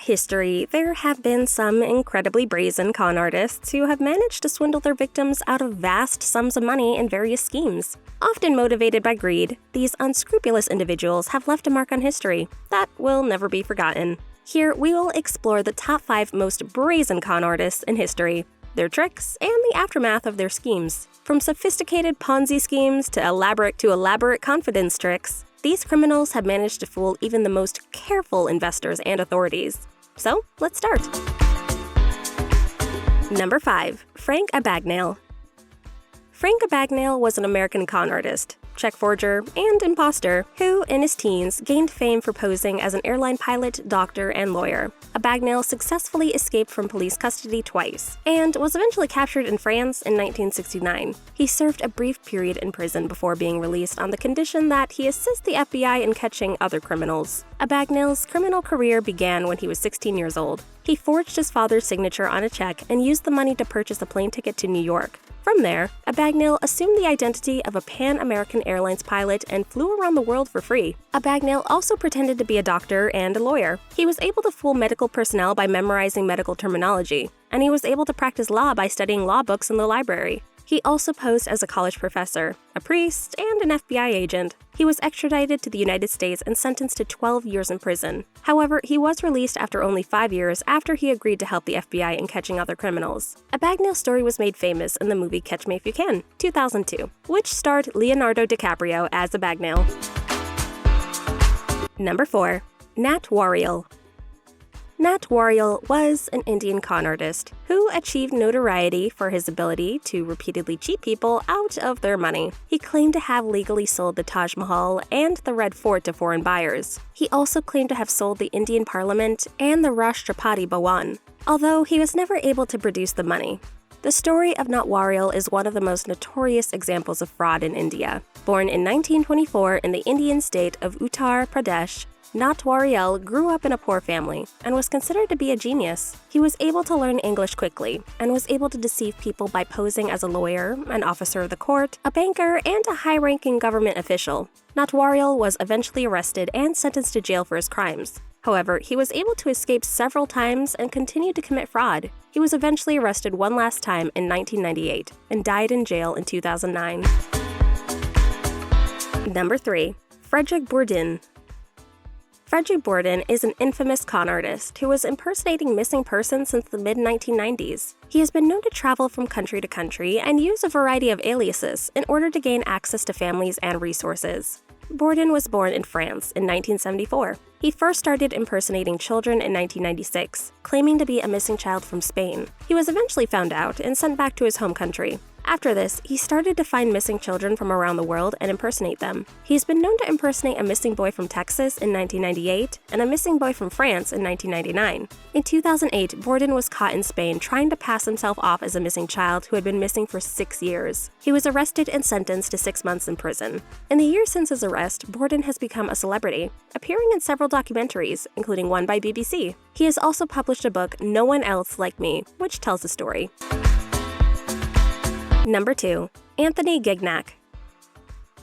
history, there have been some incredibly brazen con artists who have managed to swindle their victims out of vast sums of money in various schemes. Often motivated by greed, these unscrupulous individuals have left a mark on history that will never be forgotten. Here, we will explore the top 5 most brazen con artists in history, their tricks, and the aftermath of their schemes. From sophisticated Ponzi schemes to elaborate confidence tricks, these criminals have managed to fool even the most careful investors and authorities. So, let's start. Number 5. Frank Abagnale. Frank Abagnale was an American con artist, check forger, and imposter who, in his teens, gained fame for posing as an airline pilot, doctor, and lawyer. Abagnale successfully escaped from police custody twice, and was eventually captured in France in 1969. He served a brief period in prison before being released on the condition that he assist the FBI in catching other criminals. Abagnale's criminal career began when he was 16 years old. He forged his father's signature on a check and used the money to purchase a plane ticket to New York. From there, Abagnale assumed the identity of a Pan-American Airlines pilot and flew around the world for free. Abagnale also pretended to be a doctor and a lawyer. He was able to fool medical personnel by memorizing medical terminology, and he was able to practice law by studying law books in the library. He also posed as a college professor, a priest, and an FBI agent. He was extradited to the United States and sentenced to 12 years in prison. However, he was released after only 5 years after he agreed to help the FBI in catching other criminals. Abagnale's story was made famous in the movie Catch Me If You Can, 2002, which starred Leonardo DiCaprio as Abagnale. Number 4. Natwar. Natwar was an Indian con artist who achieved notoriety for his ability to repeatedly cheat people out of their money. He claimed to have legally sold the Taj Mahal and the Red Fort to foreign buyers. He also claimed to have sold the Indian Parliament and the Rashtrapati Bhawan, although he was never able to produce the money. The story of Natwar is one of the most notorious examples of fraud in India. Born in 1924 in the Indian state of Uttar Pradesh, Natwar grew up in a poor family and was considered to be a genius. He was able to learn English quickly and was able to deceive people by posing as a lawyer, an officer of the court, a banker, and a high-ranking government official. Natwar was eventually arrested and sentenced to jail for his crimes. However, he was able to escape several times and continued to commit fraud. He was eventually arrested one last time in 1998 and died in jail in 2009. Number 3. Frederick Borden. Frederick Borden is an infamous con artist who was impersonating missing persons since the mid-1990s. He has been known to travel from country to country and use a variety of aliases in order to gain access to families and resources. Borden was born in France in 1974. He first started impersonating children in 1996, claiming to be a missing child from Spain. He was eventually found out and sent back to his home country. After this, he started to find missing children from around the world and impersonate them. He's been known to impersonate a missing boy from Texas in 1998 and a missing boy from France in 1999. In 2008, Borden was caught in Spain trying to pass himself off as a missing child who had been missing for 6 years. He was arrested and sentenced to 6 months in prison. In the years since his arrest, Borden has become a celebrity, appearing in several documentaries, including one by BBC. He has also published a book, No One Else Like Me, which tells the story. Number 2. Anthony Gignac.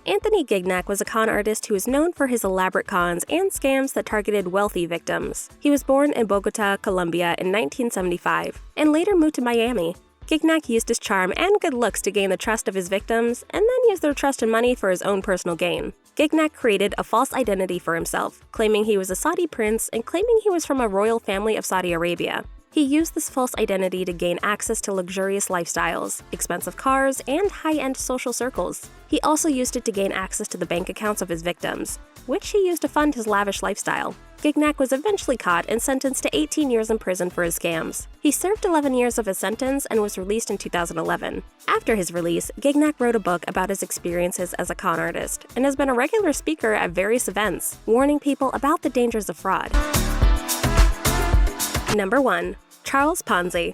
Anthony Gignac was a con artist who was known for his elaborate cons and scams that targeted wealthy victims. He was born in Bogota, Colombia in 1975, and later moved to Miami. Gignac used his charm and good looks to gain the trust of his victims, and then used their trust and money for his own personal gain. Gignac created a false identity for himself, claiming he was a Saudi prince and claiming he was from a royal family of Saudi Arabia. He used this false identity to gain access to luxurious lifestyles, expensive cars, and high-end social circles. He also used it to gain access to the bank accounts of his victims, which he used to fund his lavish lifestyle. Gignac was eventually caught and sentenced to 18 years in prison for his scams. He served 11 years of his sentence and was released in 2011. After his release, Gignac wrote a book about his experiences as a con artist and has been a regular speaker at various events, warning people about the dangers of fraud. Number 1. Charles Ponzi.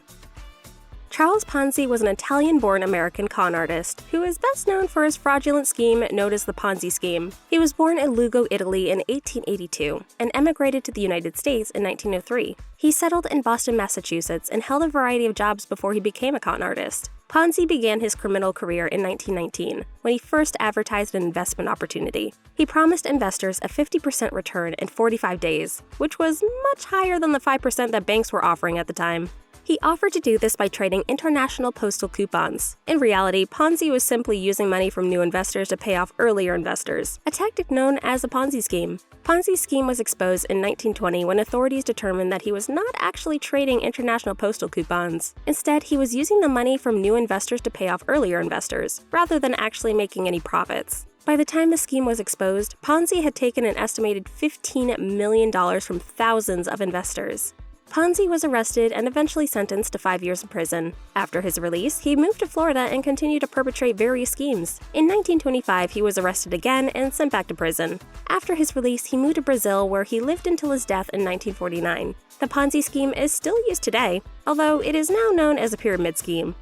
Charles Ponzi was an Italian-born American con artist who is best known for his fraudulent scheme known as the Ponzi scheme. He was born in Lugo, Italy in 1882 and emigrated to the United States in 1903. He settled in Boston, Massachusetts and held a variety of jobs before he became a con artist. Ponzi began his criminal career in 1919 when he first advertised an investment opportunity. He promised investors a 50% return in 45 days, which was much higher than the 5% that banks were offering at the time. He offered to do this by trading international postal coupons. In reality, Ponzi was simply using money from new investors to pay off earlier investors, a tactic known as a Ponzi scheme. Ponzi's scheme was exposed in 1920 when authorities determined that he was not actually trading international postal coupons. Instead, he was using the money from new investors to pay off earlier investors, rather than actually making any profits. By the time the scheme was exposed, Ponzi had taken an estimated $15 million from thousands of investors. Ponzi was arrested and eventually sentenced to 5 years in prison. After his release, he moved to Florida and continued to perpetrate various schemes. In 1925, he was arrested again and sent back to prison. After his release, he moved to Brazil, where he lived until his death in 1949. The Ponzi scheme is still used today, although it is now known as a pyramid scheme.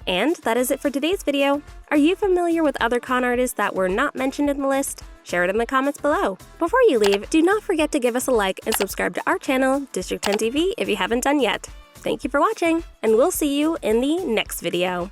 And that is it for today's video. Are you familiar with other con artists that were not mentioned in the list? Share it in the comments below. Before you leave, do not forget to give us a like and subscribe to our channel, District 10 TV, if you haven't done yet. Thank you for watching, and we'll see you in the next video.